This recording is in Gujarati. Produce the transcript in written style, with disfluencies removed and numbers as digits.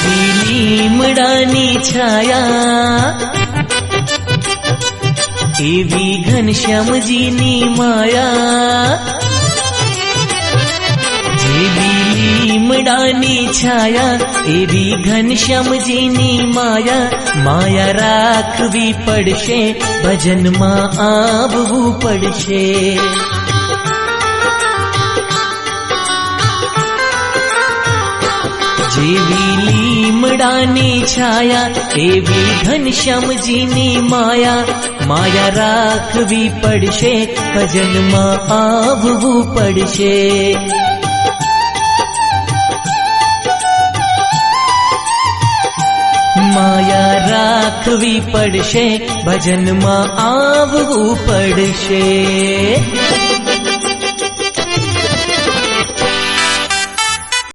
જેવી લીમડાની છાયા એવી ઘનશ્યામજીની માયા, જેવી લીમડાની છાયા એવી ઘનશ્યામજીની માયા, માયા રાખવી પડશે ભજનમાં આવવું પડશે। જેવી લીમડાની છાયા એવી ઘનશ્યામજીની માયા, માયા રાખવી પડશે ભજનમાં આવવું પડશે। માયા રાખવી પડશે ભજનમાં આવવું પડશે।